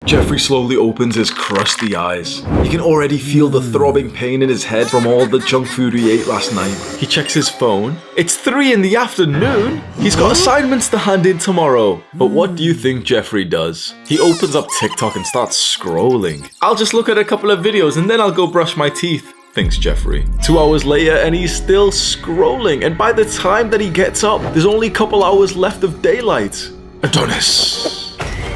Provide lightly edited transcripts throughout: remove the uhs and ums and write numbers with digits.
Jeffrey slowly opens his crusty eyes. He can already feel the throbbing pain in his head from all the junk food he ate last night. He checks his phone. It's 3 in the afternoon. He's got assignments to hand in tomorrow. But what do you think Jeffrey does? He opens up TikTok and starts scrolling. I'll just look at a couple of videos and then I'll go brush my teeth, thinks Jeffrey. 2 hours later and he's still scrolling, and by the time that he gets up, there's only a couple hours left of daylight.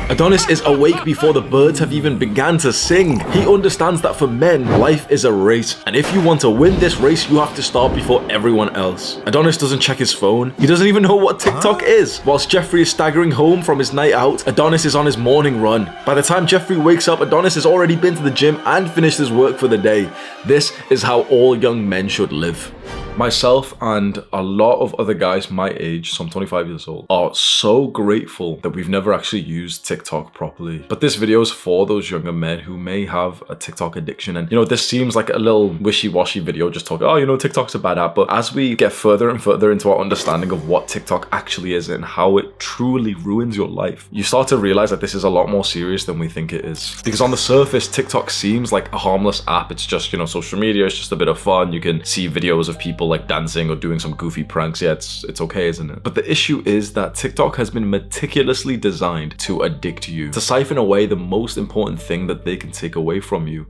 Adonis is awake before the birds have even begun to sing. He understands that for men, life is a race, and if you want to win this race, you have to start before everyone else. Adonis doesn't check his phone. He doesn't even know what TikTok is. Whilst Jeffrey is staggering home from his night out, Adonis is on his morning run. By the time Jeffrey wakes up, Adonis has already been to the gym and finished his work for the day. This is how all young men should live. Myself and a lot of other guys my age, so I'm 25 years old, are so grateful that we've never actually used TikTok properly. But this video is for those younger men who may have a TikTok addiction. And this seems like a little wishy-washy video, just talking, TikTok's a bad app. But as we get further and further into our understanding of what TikTok actually is and how it truly ruins your life, you start to realize that this is a lot more serious than we think it is. Because on the surface, TikTok seems like a harmless app. It's just, social media. It's just a bit of fun. You can see videos of people like dancing or doing some goofy pranks. Yeah, it's okay, isn't it? But the issue is that TikTok has been meticulously designed to addict you, to siphon away the most important thing that they can take away from you,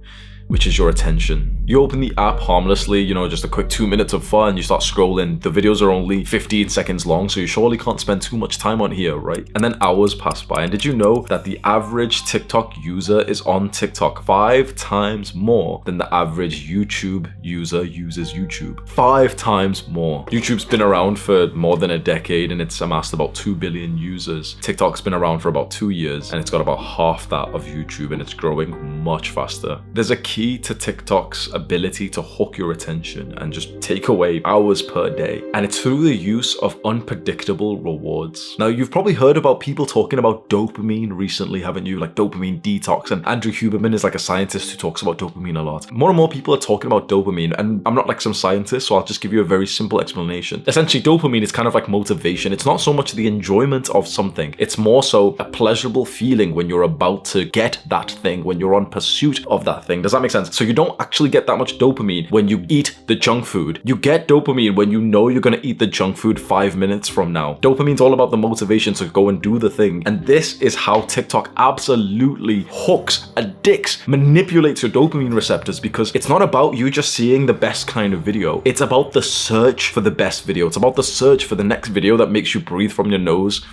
which is your attention. You open the app harmlessly, just a quick 2 minutes of fun, you start scrolling. The videos are only 15 seconds long, so you surely can't spend too much time on here, right? And then hours pass by, and did you know that the average TikTok user is on TikTok 5 times more than the average YouTube user uses YouTube? 5 times more. YouTube's been around for more than a decade, and it's amassed about 2 billion users. TikTok's been around for about 2 years, and it's got about half that of YouTube, and it's growing much faster. There's a key to TikTok's ability to hook your attention and just take away hours per day, and it's through the use of unpredictable rewards. Now, you've probably heard about people talking about dopamine recently, haven't you? Like dopamine detox, and Andrew Huberman is like a scientist who talks about dopamine a lot. More and more people are talking about dopamine, and I'm not like some scientist, so I'll just give you a very simple explanation. Essentially, dopamine is kind of like motivation. It's not so much the enjoyment of something, it's more so a pleasurable feeling when you're about to get that thing, when you're on pursuit of that thing. Does that make sense? So you don't actually get that much dopamine when you eat the junk food. You get dopamine when you know you're gonna eat the junk food 5 minutes from now. Dopamine's all about the motivation to go and do the thing. And this is how TikTok absolutely hooks, addicts, manipulates your dopamine receptors, because it's not about you just seeing the best kind of video. It's about the search for the best video. It's about the search for the next video that makes you breathe from your nose.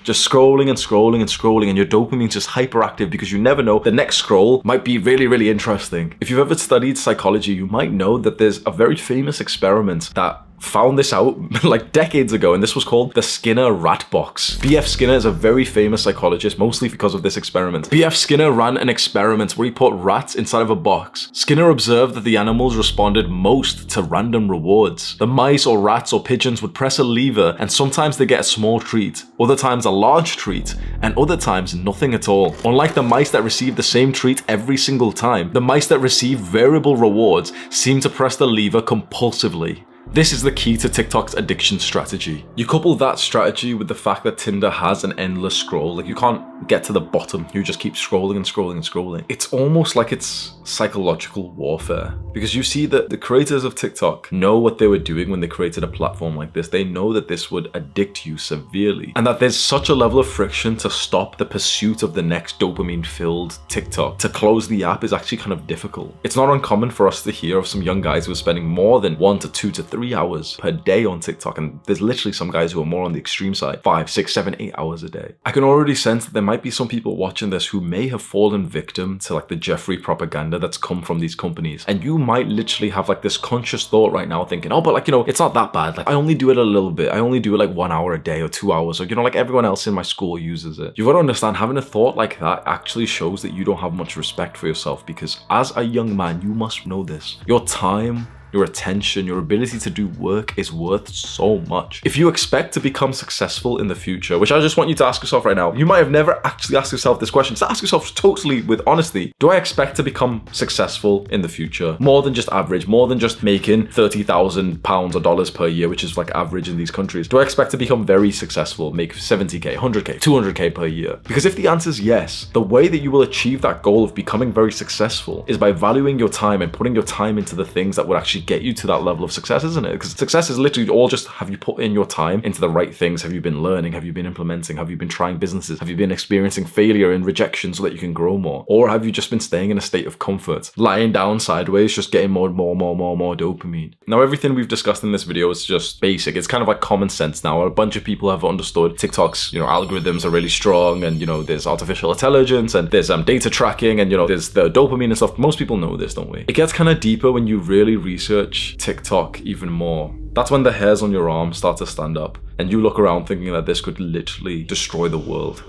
Just scrolling and scrolling and scrolling, and your dopamine's just hyperactive because you never know, the next scroll might be really, really interesting. If you've ever studied psychology, you might know that there's a very famous experiment that found this out like decades ago, and this was called the Skinner rat box. B.F. Skinner is a very famous psychologist, mostly because of this experiment. B.F. Skinner ran an experiment where he put rats inside of a box. Skinner observed that the animals responded most to random rewards. The mice or rats or pigeons would press a lever, and sometimes they get a small treat, other times a large treat, and other times nothing at all. Unlike the mice that received the same treat every single time, the mice that received variable rewards seemed to press the lever compulsively. This is the key to TikTok's addiction strategy. You couple that strategy with the fact that Tinder has an endless scroll, like you can't get to the bottom, you just keep scrolling and scrolling and scrolling. It's almost like it's psychological warfare, because you see that the creators of TikTok know what they were doing when they created a platform like this. They know that this would addict you severely, and that there's such a level of friction to stop the pursuit of the next dopamine-filled TikTok. To close the app is actually kind of difficult. It's not uncommon for us to hear of some young guys who are spending more than 1 to 2 to 3 hours per day on TikTok, and there's literally some guys who are more on the extreme side, 5, 6, 7, 8 hours a day. I can already sense that there might be some people watching this who may have fallen victim to like the Jeffrey propaganda that's come from these companies, and you might literally have like this conscious thought right now thinking, oh, but like, it's not that bad, like I only do it a little bit, I only do it like 1 hour a day or 2 hours, or like everyone else in my school uses it. You've got to understand, having a thought like that actually shows that you don't have much respect for yourself, because as a young man, you must know this. Your time your attention, your ability to do work is worth so much. If you expect to become successful in the future, which I just want you to ask yourself right now, you might have never actually asked yourself this question. So ask yourself totally with honesty, do I expect to become successful in the future? More than just average, more than just making £30,000 or dollars per year, which is like average in these countries. Do I expect to become very successful, make 70K, 100K, 200K per year? Because if the answer is yes, the way that you will achieve that goal of becoming very successful is by valuing your time and putting your time into the things that would actually get you to that level of success, isn't it? Because success is literally all just, have you put in your time into the right things? Have you been learning? Have you been implementing? Have you been trying businesses? Have you been experiencing failure and rejection so that you can grow more? Or have you just been staying in a state of comfort, lying down sideways, just getting more dopamine? Now, everything we've discussed in this video is just basic. It's kind of like common sense now. A bunch of people have understood TikTok's, algorithms are really strong, and, there's artificial intelligence, and there's data tracking, and, there's the dopamine and stuff. Most people know this, don't we? It gets kind of deeper when you really research TikTok even more. That's when the hairs on your arm start to stand up, and you look around thinking that this could literally destroy the world.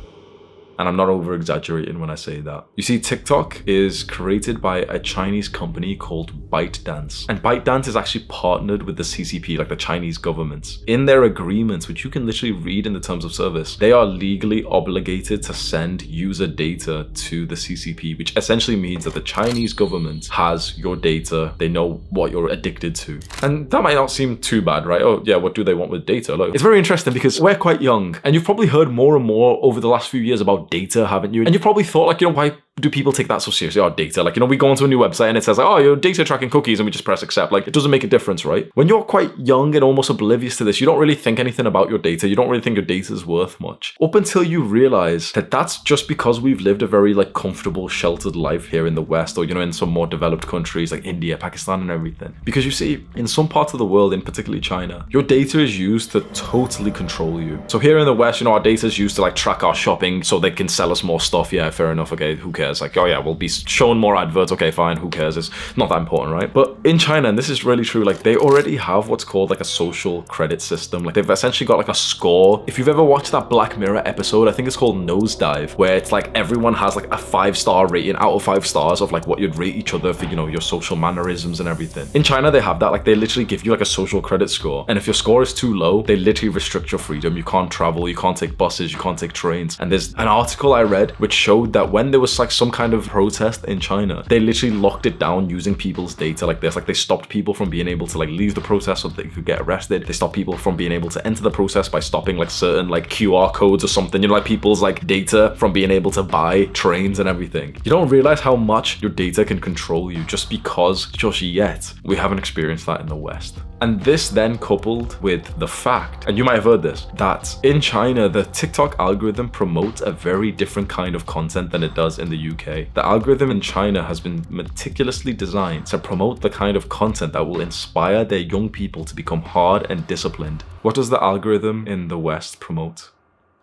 And I'm not over exaggerating when I say that. You see, TikTok is created by a Chinese company called ByteDance. And ByteDance is actually partnered with the CCP, like the Chinese government. In their agreements, which you can literally read in the terms of service, they are legally obligated to send user data to the CCP, which essentially means that the Chinese government has your data. They know what you're addicted to. And that might not seem too bad, right? Oh yeah, what do they want with data? Look, it's very interesting because we're quite young, and you've probably heard more and more over the last few years about data, haven't you? And you probably thought, why do people take that so seriously? Oh, data. we go onto a new website and it says, oh, you're data tracking cookies, and we just press accept. It doesn't make a difference, right? When you're quite young and almost oblivious to this, you don't really think anything about your data. You don't really think your data is worth much. Up until you realize that that's just because we've lived a very comfortable, sheltered life here in the West, or, in some more developed countries like India, Pakistan, and everything. Because you see, in some parts of the world, in particularly China, your data is used to totally control you. So here in the West, our data is used to track our shopping so they can sell us more stuff. Yeah, fair enough. Okay, who cares? Oh yeah, we'll be shown more adverts. Okay, fine, who cares? It's not that important, right? But in China, and this is really true, they already have what's called a social credit system. They've essentially got a score. If you've ever watched that Black Mirror episode, I think it's called Nosedive, where it's everyone has a 5-star rating out of 5 stars of what you'd rate each other for, your social mannerisms and everything. In China, they have that. They literally give you a social credit score, and if your score is too low, they literally restrict your freedom. You can't travel, you can't take buses, you can't take trains. And there's an article I read which showed that when there was some kind of protest in China, they literally locked it down using people's data like this. They stopped people from being able to leave the protest so they could get arrested. They stopped people from being able to enter the protest by stopping certain QR codes or something, people's data from being able to buy trains and everything. You don't realize how much your data can control you just because just yet we haven't experienced that in the West. And this then coupled with the fact, and you might have heard this, that in China, the TikTok algorithm promotes a very different kind of content than it does in the UK. The algorithm in China has been meticulously designed to promote the kind of content that will inspire their young people to become hard and disciplined. What does the algorithm in the West promote?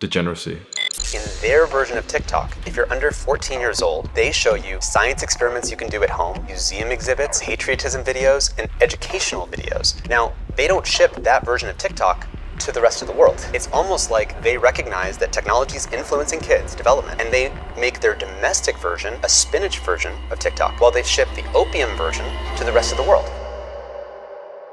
Degeneracy. In their version of TikTok, if you're under 14 years old, they show you science experiments you can do at home, museum exhibits, patriotism videos, and educational videos. Now, they don't ship that version of TikTok to the rest of the world. It's almost like they recognize that technology is influencing kids' development, and they make their domestic version a spinach version of TikTok, while they ship the opium version to the rest of the world.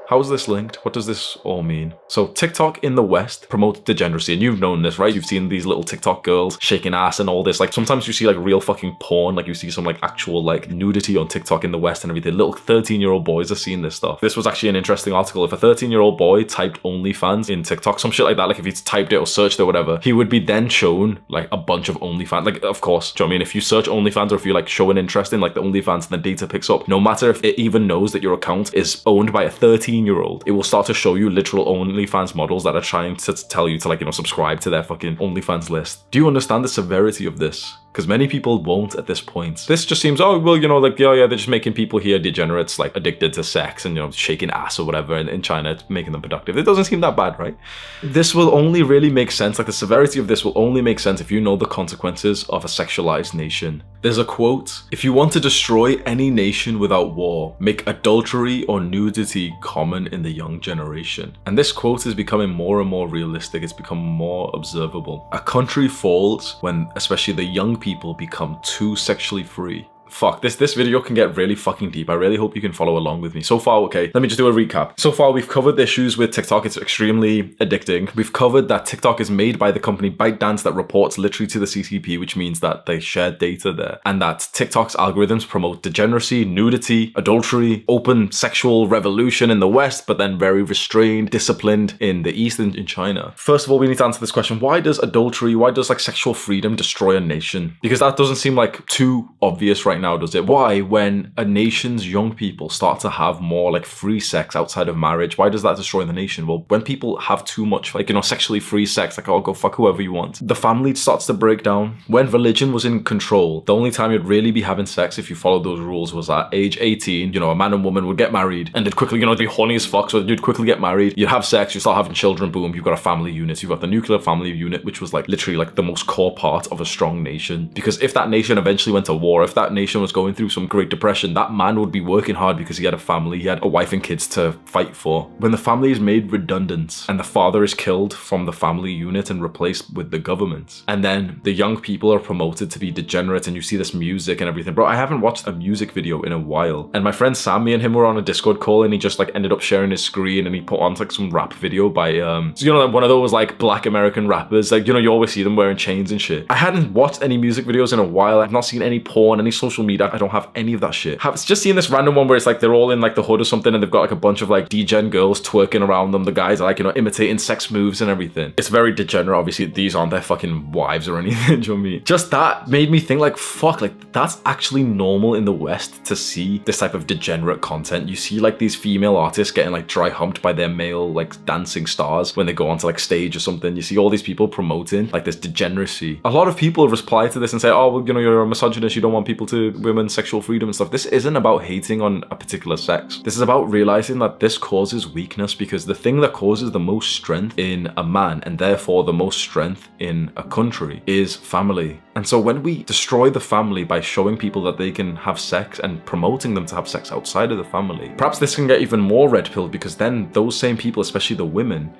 How is this linked? What does this all mean? So TikTok in the West promotes degeneracy, and you've known this, right? You've seen these little TikTok girls shaking ass and all this. Sometimes you see real fucking porn, you see some actual nudity on TikTok in the West and everything. Little 13-year-old boys are seeing this stuff. This was actually an interesting article. If a 13-year-old boy typed OnlyFans in TikTok, some shit like that, if he typed it or searched it or whatever, he would be then shown a bunch of OnlyFans. Of course, do you know what I mean? If you search OnlyFans, or if you show an interest in the OnlyFans and the data picks up, no matter if it even knows that your account is owned by a 13-year-old, it will start to show you literal OnlyFans models that are trying to tell you to subscribe to their fucking OnlyFans list. Do you understand the severity of this? Because many people won't at this point. This just seems, oh, well, they're just making people here degenerates, addicted to sex and, shaking ass or whatever in China, making them productive. It doesn't seem that bad, right? This will only really make sense, the severity of this will only make sense if you know the consequences of a sexualized nation. There's a quote: if you want to destroy any nation without war, make adultery or nudity common in the young generation. And this quote is becoming more and more realistic. It's become more observable. A country falls when especially the young people become too sexually free. fuck, this video can get really fucking deep. I really hope you can follow along with me. So far, okay, let me just do a recap. So far, we've covered the issues with TikTok. It's extremely addicting. We've covered that TikTok is made by the company ByteDance that reports literally to the CCP, which means that they share data there. And that TikTok's algorithms promote degeneracy, nudity, adultery, open sexual revolution in the West, but then very restrained, disciplined in the East and in China. First of all, we need to answer this question. Why does adultery, why does like sexual freedom destroy a nation? Because that doesn't seem like too obvious right now, does it? Why, when a nation's young people start to have more like free sex outside of marriage, why does that destroy the nation? Well, when people have too much like, sexually free sex, like, oh, go fuck whoever you want, the family starts to break down. When religion was in control, the only time you'd really be having sex if you followed those rules was at age 18. A man and woman would get married and they'd quickly, be horny as fuck, so you'd quickly get married, you'd have sex, you start having children, boom, you've got a family unit. You've got the nuclear family unit, which was like literally like the most core part of a strong nation. Because if that nation eventually went to war, if that nation was going through some Great Depression, that man would be working hard because he had a family, he had a wife and kids to fight for. When the family is made redundant and the father is killed from the family unit and replaced with the government, and then the young people are promoted to be degenerate, and you see this music and everything. Bro, I haven't watched a music video in a while. And my friend Sam, me and him were on a Discord call, and he just like ended up sharing his screen and he put on like some rap video by one of those like black American rappers, like you always see them wearing chains and shit. I hadn't watched any music videos in a while. I've not seen any porn, any social media. I don't have any of that shit. I've just seen this random one where it's like they're all in like the hood or something and they've got like a bunch of like degen girls twerking around them. The guys are like imitating sex moves and everything. It's very degenerate. Obviously these aren't their fucking wives or anything. Do you know what I mean? Just that made me think like, fuck, like that's actually normal in the West to see this type of degenerate content. You see like these female artists getting like dry humped by their male like dancing stars when they go onto like stage or something. You see all these people promoting like this degeneracy. A lot of people reply to this and say, oh, well, you're a misogynist, you don't want women's sexual freedom and stuff. This isn't about hating on a particular sex. This is about realizing that this causes weakness, because the thing that causes the most strength in a man, and therefore the most strength in a country, is family. And so when we destroy the family by showing people that they can have sex and promoting them to have sex outside of the family, perhaps this can get even more red pilled, because then those same people, especially the women,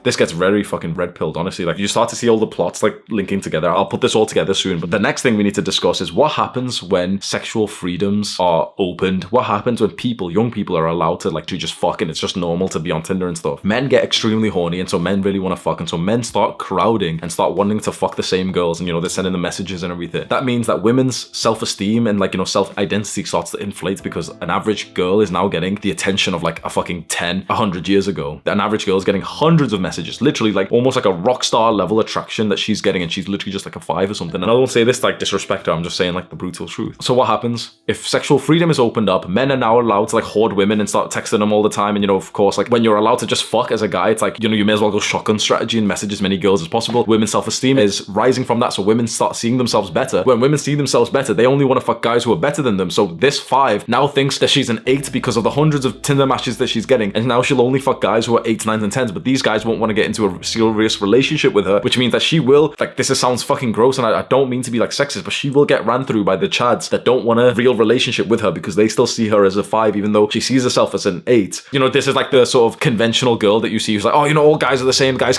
this gets very fucking red pilled, honestly. Like you start to see all the plots like linking together. I'll put this all together soon. But the next thing we need to discuss is what happens when sexual freedoms are opened. What happens when young people are allowed to like to just fuck, and it's just normal to be on Tinder and stuff. Men get extremely horny, and so men really want to fuck, and so men start crowding and start wanting to fuck the same girls, and they're sending the messages and everything. That means that women's self-esteem and like self-identity starts to inflate, because an average girl is now getting the attention of like a fucking 100 years ago. An average girl is getting hundreds of messages, literally like almost like a rock star level attraction that she's getting, and she's literally just like a 5 or something. And I don't say this like disrespect her, I'm just saying like the brutal truth. So what happens if sexual freedom is opened up? Men are now allowed to like hoard women and start texting them all the time, and of course, like when you're allowed to just fuck as a guy, it's like you may as well go shotgun strategy and message as many girls as possible. Women's self-esteem is rising from that, so women start seeing themselves better. When women see themselves better, they only want to fuck guys who are better than them. So this 5 now thinks that she's an 8 because of the hundreds of Tinder matches that she's getting, and now she'll only fuck guys who are 8s, 9s, and 10s. But these guys won't want to get into a serious relationship with her, which means that she will, like, sounds fucking gross, and I don't mean to be like sexist, but she will get ran through by the chads that don't want a real relationship with her because they still see her as a 5, even though she sees herself as an 8. This is like the sort of conventional girl that you see who's like, oh, all guys are the same, guys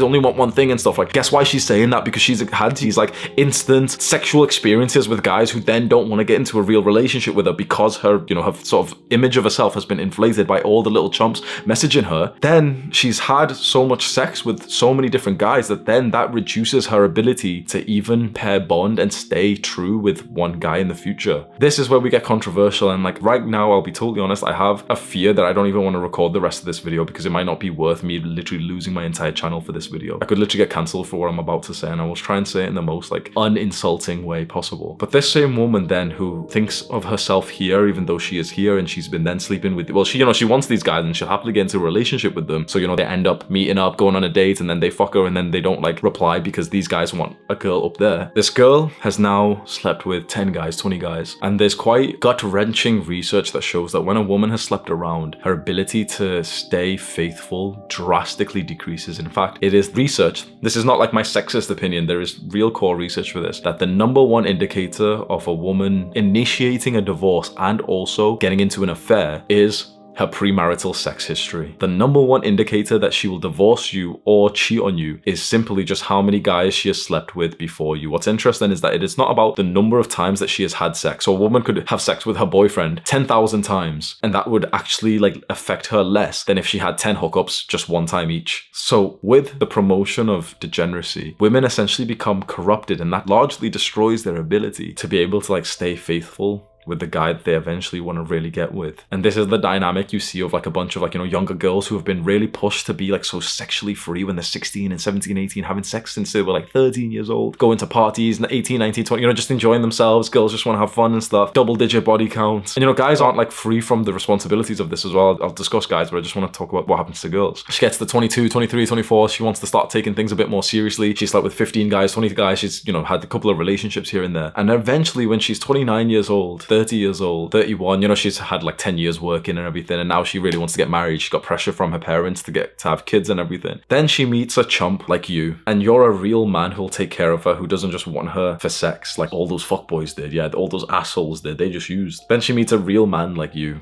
only want one thing and stuff. Like, guess why she's saying that? Because she's had these like instant sexual experiences with guys who then don't want to get into a real relationship with her because her, her sort of image of herself has been inflated by all the little chumps messaging her. Then she's had so much sex with so many different guys that then that reduces her ability to even pair bond and stay true with one guy in the future. This is where we get controversial, and like right now, I'll be totally honest, I have a fear that I don't even want to record the rest of this video because it might not be worth me literally losing my entire channel for this video. I could literally get cancelled for what I'm about to say, and I will try and say it in the most like uninsulting way possible. But this same woman then who thinks of herself here, even though she is here, and she's been then sleeping with, well, she wants these guys and she'll happily get into a relationship with them. So they end up meeting up, going on a date, and then they fuck her, and then they don't like reply because these guys want a girl up there. This girl has now slept with 10 guys, 20 guys, and there's quite gut-wrenching research that shows that when a woman has slept around, her ability to stay faithful drastically decreases. In fact, it is researched. This is not like my sexist opinion. There is real core research for this, that the number one indicator of a woman initiating a divorce and also getting into an affair is her premarital sex history. The number one indicator that she will divorce you or cheat on you is simply just how many guys she has slept with before you. What's interesting is that it is not about the number of times that she has had sex. So a woman could have sex with her boyfriend 10,000 times, and that would actually like affect her less than if she had 10 hookups just one time each. So with the promotion of degeneracy, women essentially become corrupted, and that largely destroys their ability to be able to like stay faithful with the guy that they eventually want to really get with. And this is the dynamic you see of like a bunch of like, you know, younger girls who have been really pushed to be like so sexually free when they're 16 and 17, 18, having sex since they were like 13 years old, going to parties and 18, 19, 20, you know, just enjoying themselves. Girls just want to have fun and stuff, double digit body counts. And you know, guys aren't like free from the responsibilities of this as well. I'll discuss guys, but I just want to talk about what happens to girls. She gets to 22, 23, 24, she wants to start taking things a bit more seriously. She's like with 15 guys, 20 guys, she's, you know, had a couple of relationships here and there. And eventually when she's 29 years old, 30 years old, 31, you know, she's had like 10 years working and everything, and now she really wants to get married. She's got pressure from her parents to have kids and everything. Then she meets a chump like you, and you're a real man who'll take care of her, who doesn't just want her for sex like all those fuckboys did. Yeah, all those assholes did. They just used. Then she meets a real man like you.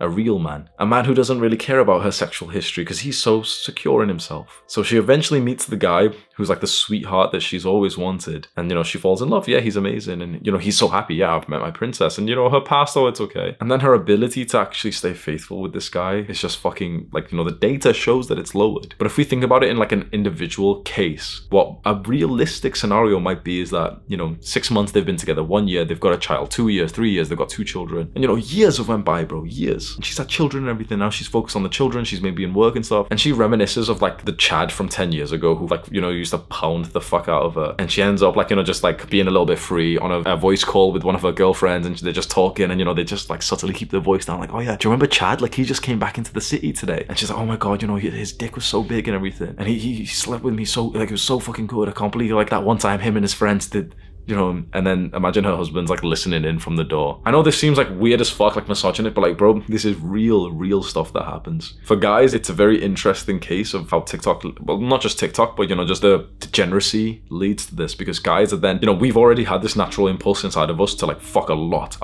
A real man. A man who doesn't really care about her sexual history because he's so secure in himself. So she eventually meets the guy who's like the sweetheart that she's always wanted. And, you know, she falls in love. Yeah, he's amazing. And, you know, he's so happy. Yeah, I've met my princess. And, you know, her past, oh, it's okay. And then her ability to actually stay faithful with this guy is just fucking, like, you know, the data shows that it's lowered. But if we think about it in like an individual case, what a realistic scenario might be is that, you know, 6 months they've been together, 1 year, they've got a child, 2 years, 3 years, they've got 2 children. And, you know, years have went by, bro, years. And she's had children and everything. Now she's focused on the children. She's maybe in work and stuff. And she reminisces of like the Chad from 10 years ago who like, you know, used to pound the fuck out of her. And she ends up like, you know, just like being a little bit free on a voice call with one of her girlfriends, and they're just talking, and, you know, they just like subtly keep their voice down. Like, oh yeah, do you remember Chad? Like, he just came back into the city today. And she's like, oh my God, you know, his dick was so big and everything. And he slept with me so, like, it was so fucking good. I can't believe like that one time him and his friends did, you know, and then imagine her husband's like listening in from the door. I know this seems like weird as fuck, like misogynist, but like, bro, this is real stuff that happens. For guys, it's a very interesting case of how TikTok, well, not just TikTok, but, you know, just the degeneracy leads to this, because guys are then, you know, we've already had this natural impulse inside of us to like fuck a lot.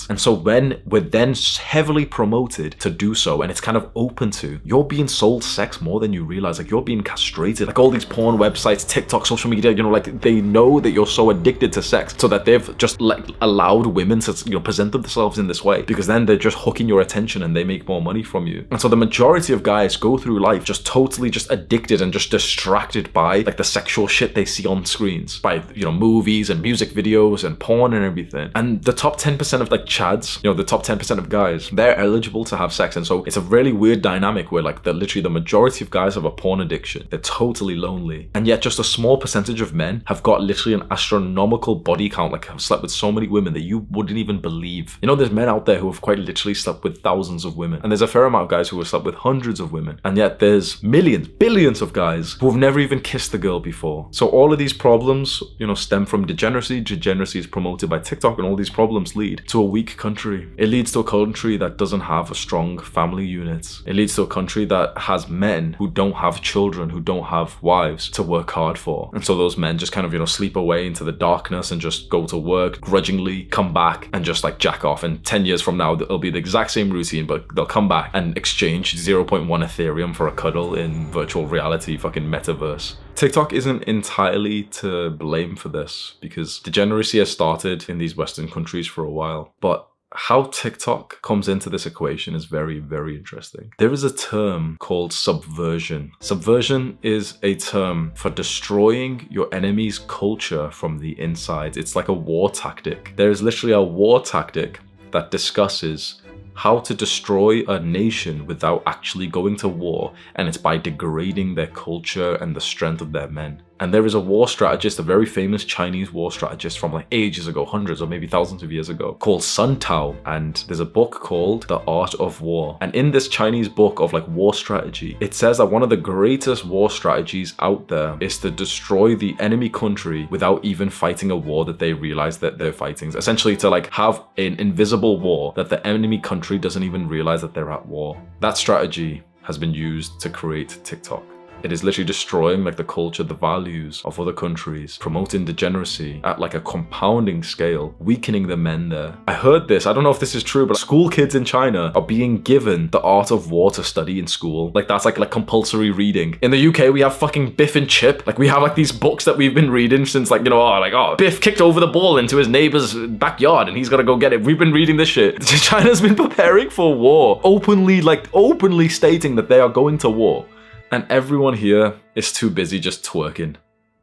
And so when we're then heavily promoted to do so, and it's kind of open to, you're being sold sex more than you realize. Like, you're being castrated. Like all these porn websites, TikTok, social media, you know, like they know that you're so addicted to sex, so that they've just like allowed women to, you know, present themselves in this way, because then they're just hooking your attention and they make more money from you. And so the majority of guys go through life just totally just addicted and just distracted by like the sexual shit they see on screens, by, you know, movies and music videos and porn and everything. And the top 10% of like chads, you know, the top 10% of guys, they're eligible to have sex. And so it's a really weird dynamic where like literally the majority of guys have a porn addiction. They're totally lonely, and yet just a small percentage of men have got literally an astronomical body count, like have slept with so many women that you wouldn't even believe. You know, there's men out there who have quite literally slept with thousands of women, and there's a fair amount of guys who have slept with hundreds of women, and yet there's millions, billions of guys who have never even kissed a girl before. So all of these problems, you know, stem from degeneracy. Degeneracy is promoted by TikTok, and all these problems lead to a weak country. It leads to a country that doesn't have a strong family unit. It leads to a country that has men who don't have children, who don't have wives to work hard for. And so those men just kind of, you know, sleep away into the darkness and just go to work, grudgingly come back and just like jack off. And 10 years from now, it'll be the exact same routine, but they'll come back and exchange 0.1 Ethereum for a cuddle in virtual reality, fucking metaverse. TikTok isn't entirely to blame for this, because degeneracy has started in these Western countries for a while. But how TikTok comes into this equation is very interesting. There is a term called subversion. Subversion is a term for destroying your enemy's culture from the inside. It's like a war tactic. There is literally a war tactic that discusses how to destroy a nation without actually going to war, and it's by degrading their culture and the strength of their men. And there is a war strategist, a very famous Chinese war strategist from like ages ago, hundreds or maybe thousands of years ago, called Sun Tao. And there's a book called The Art of War. And in this Chinese book of like war strategy, it says that one of the greatest war strategies out there is to destroy the enemy country without even fighting a war that they realize that they're fighting. Essentially to like have an invisible war that the enemy country doesn't even realize that they're at war. That strategy has been used to create TikTok. It is literally destroying like the culture, the values of other countries, promoting degeneracy at like a compounding scale, weakening the men there. I heard this, I don't know if this is true, but school kids in China are being given the art of war to study in school. Like that's like compulsory reading. In the UK, we have fucking Biff and Chip. Like we have like these books that we've been reading since like, you know, Biff kicked over the ball into his neighbor's backyard and he's gotta go get it. We've been reading this shit. China's been preparing for war, openly stating that they are going to war. And everyone here is too busy just twerking.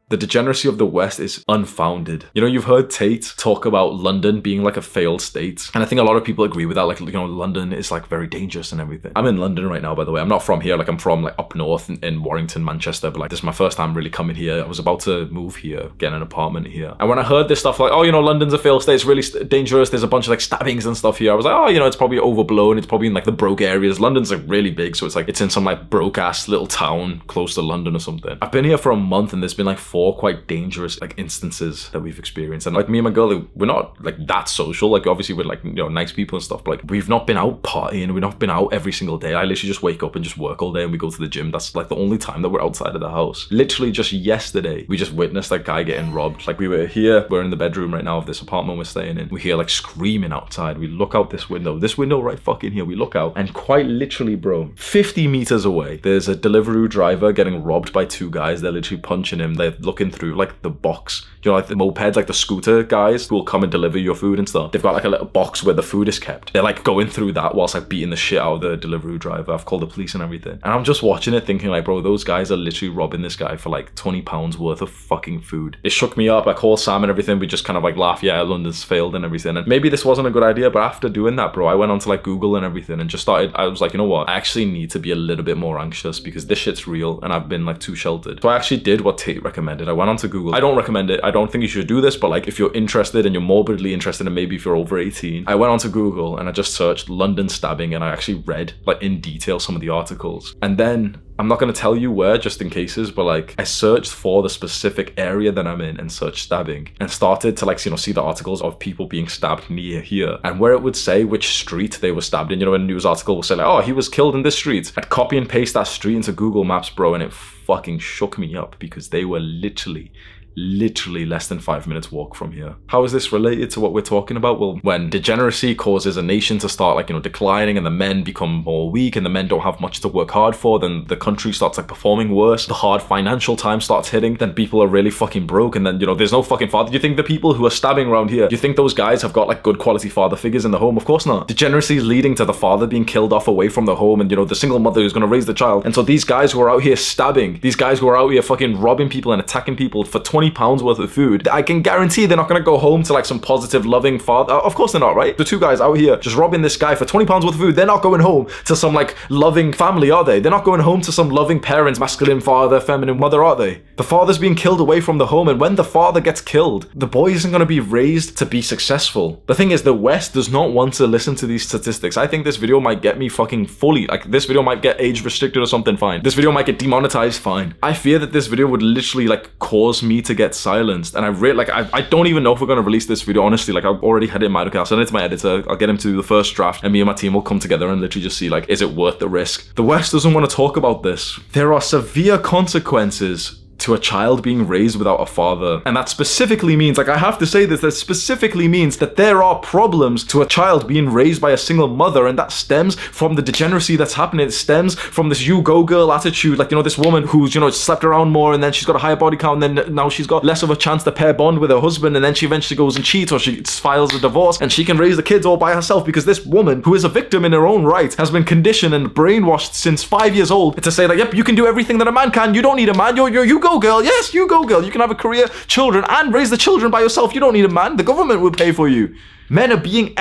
The degeneracy of the West is unfounded. You know, you've heard Tate talk about London being like a failed state. And I think a lot of people agree with that. Like, you know, London is like very dangerous and everything. I'm in London right now, by the way. I'm not from here. Like I'm from like up north in Warrington, Manchester. But like this is my first time really coming here. I was about to move here, get an apartment here. And when I heard this stuff like, oh, you know, London's a failed state. It's really dangerous. There's a bunch of like stabbings and stuff here. I was like, oh, you know, it's probably overblown. It's probably in like the broke areas. London's like really big. So it's like, it's in some like broke ass little town close to London or something. I've been here for a month and there's been like 4 quite dangerous like instances that we've experienced. And like me and my girl, like, we're not like that social. Like obviously we're like, you know, nice people and stuff, but like we've not been out partying. We've not been out every single day. I literally just wake up and just work all day and we go to the gym. That's like the only time that we're outside of the house. Literally just yesterday, we just witnessed that guy getting robbed. Like we were here, we're in the bedroom right now of this apartment we're staying in. We hear like screaming outside. We look out this window right fucking here. We look out and quite literally, bro, 50 meters away, there's a Deliveroo driver getting robbed by 2 guys. They're literally punching him. They're looking through like the box, you know, like the mopeds, like the scooter guys who will come and deliver your food and stuff. They've got like a little box where the food is kept. They're like going through that whilst like beating the shit out of the Deliveroo driver. I've called the police and everything. And I'm just watching it thinking like, bro, those guys are literally robbing this guy for like £20 worth of fucking food. It shook me up. I called Sam and everything. We just kind of like laugh. Yeah, London's failed and everything. And maybe this wasn't a good idea, but after doing that, bro, I went onto like Google and everything and just started, I was like, you know what? I actually need to be a little bit more anxious because this shit's real and I've been like too sheltered. So I actually did what Tate recommended. I went onto Google. I don't recommend it. I don't think you should do this, but like if you're interested and you're morbidly interested and maybe if you're over 18, I went onto Google and I just searched London stabbing and I actually read like in detail some of the articles. And then I'm not going to tell you where just in cases, but like I searched for the specific area that I'm in and searched stabbing and started to like, you know, see the articles of people being stabbed near here and where it would say which street they were stabbed in. You know, a news article will say like, oh, he was killed in this street. I'd copy and paste that street into Google Maps, bro, and it fucking shook me up because they were literally less than 5 minutes walk from here. How is this related to what we're talking about? Well, when degeneracy causes a nation to start like, you know, declining and the men become more weak and the men don't have much to work hard for, then the country starts like performing worse. The hard financial time starts hitting, then people are really fucking broke and then, you know, there's no fucking father. Do you think the people who are stabbing around here, do you think those guys have got like good quality father figures in the home? Of course not. Degeneracy is leading to the father being killed off away from the home and, you know, the single mother who's going to raise the child. And so these guys who are out here stabbing, these guys who are out here fucking robbing people and attacking people for £20 worth of food, I can guarantee they're not going to go home to like some positive loving father. Of course they're not, right? The 2 guys out here just robbing this guy for £20 worth of food, they're not going home to some like loving family, are they? They're not going home to some loving parents, masculine father, feminine mother, are they? The father's being killed away from the home, and when the father gets killed, the boy isn't going to be raised to be successful. The thing is, the West does not want to listen to these statistics. I think this video might get me fucking fully, like this video might get age restricted or something, fine. This video might get demonetized, fine. I fear that this video would literally like cause me to get silenced. And I don't even know if we're going to release this video, honestly. Like I've already had it in my, okay, I'll send it to my editor, I'll get him to do the first draft, and me and my team will come together and literally just see like, is it worth the risk? The West doesn't want to talk about this. There are severe consequences to a child being raised without a father. And that specifically means, like I have to say this, that specifically means that there are problems to a child being raised by a single mother, and that stems from the degeneracy that's happening. It stems from this you go girl attitude, like, you know, this woman who's, you know, slept around more and then she's got a higher body count and then now she's got less of a chance to pair bond with her husband, and then she eventually goes and cheats or she files a divorce and she can raise the kids all by herself because this woman, who is a victim in her own right, has been conditioned and brainwashed since 5 years old to say like, yep, you can do everything that a man can, you don't need a man, you go girl, yes, you go girl, you can have a career, children, and raise the children by yourself, you don't need a man, the government will pay for you. Men are being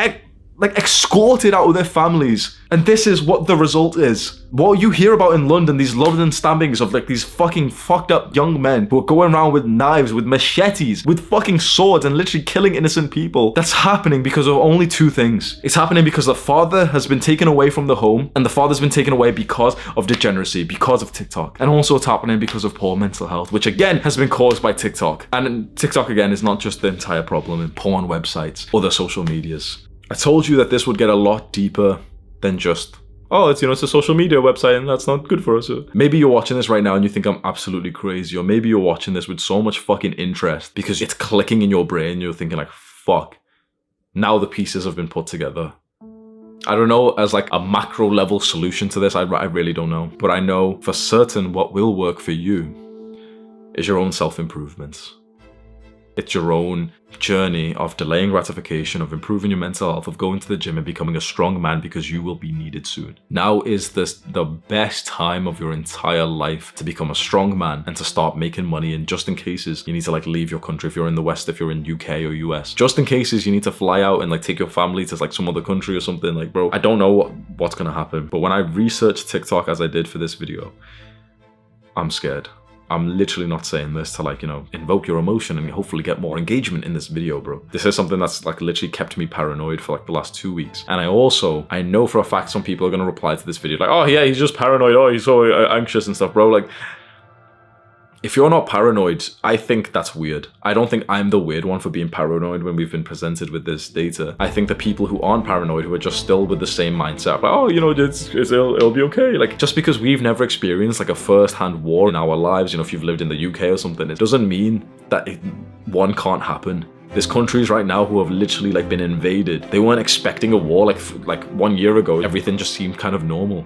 escorted out of their families, and this is what the result is. What you hear about in London, these London stabbings of like these fucking fucked up young men who are going around with knives, with machetes, with fucking swords and literally killing innocent people, that's happening because of only 2 things. It's happening because the father has been taken away from the home, and the father's been taken away because of degeneracy, because of TikTok, and also it's happening because of poor mental health, which again has been caused by TikTok. And TikTok again is not just the entire problem in porn websites, other social medias. I told you that this would get a lot deeper than just oh, it's, you know, it's a social media website and that's not good for us. Maybe you're watching this right now and you think I'm absolutely crazy, or maybe you're watching this with so much fucking interest because it's clicking in your brain. You're thinking like, fuck, now the pieces have been put together. I don't know as like a macro level solution to this. I really don't know. But I know for certain what will work for you is your own self-improvements. It's your own journey of delaying gratification, of improving your mental health, of going to the gym and becoming a strong man because you will be needed soon. Now is the best time of your entire life to become a strong man and to start making money. And just in cases you need to like leave your country, if you're in the West, if you're in UK or US, just in cases you need to fly out and like take your family to like some other country or something, like, bro, I don't know what's gonna happen. But when I researched TikTok as I did for this video, I'm scared. I'm literally not saying this to like, you know, invoke your emotion and hopefully get more engagement in this video, bro. This is something that's like literally kept me paranoid for like the last 2 weeks. And I know for a fact some people are going to reply to this video like, oh yeah, he's just paranoid. Oh, he's so anxious and stuff, bro. Like, if you're not paranoid, I think that's weird. I don't think I'm the weird one for being paranoid when we've been presented with this data. I think the people who aren't paranoid, who are just still with the same mindset, like, oh, you know, it'll be okay. Like, just because we've never experienced like a first-hand war in our lives, you know, if you've lived in the UK or something, it doesn't mean that one can't happen. There's countries right now who have literally like been invaded. They weren't expecting a war like 1 year ago. Everything just seemed kind of normal.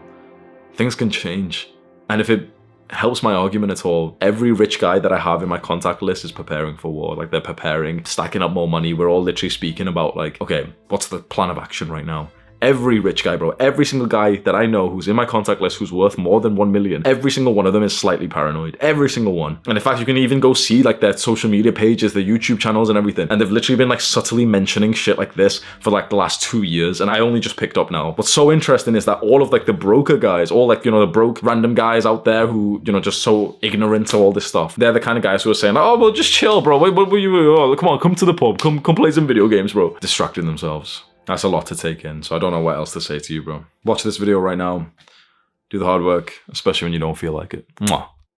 Things can change. And if it helps my argument at all, every rich guy that I have in my contact list is preparing for war. Like, they're preparing, stacking up more money. We're all literally speaking about like, okay, what's the plan of action right now? Every rich guy, bro, every single guy that I know who's in my contact list who's worth more than 1 million, every single one of them is slightly paranoid. Every single one. And in fact, you can even go see like their social media pages, their YouTube channels and everything. And they've literally been like subtly mentioning shit like this for like the last 2 years. And I only just picked up now. What's so interesting is that all of like the broker guys, all like, you know, the broke random guys out there who, you know, just so ignorant to all this stuff. They're the kind of guys who are saying, oh, well, just chill, bro. What were you? Oh, come on, come to the pub. Come play some video games, bro. Distracting themselves. That's a lot to take in, so I don't know what else to say to you, bro. Watch this video right now. Do the hard work, especially when you don't feel like it. Mwah.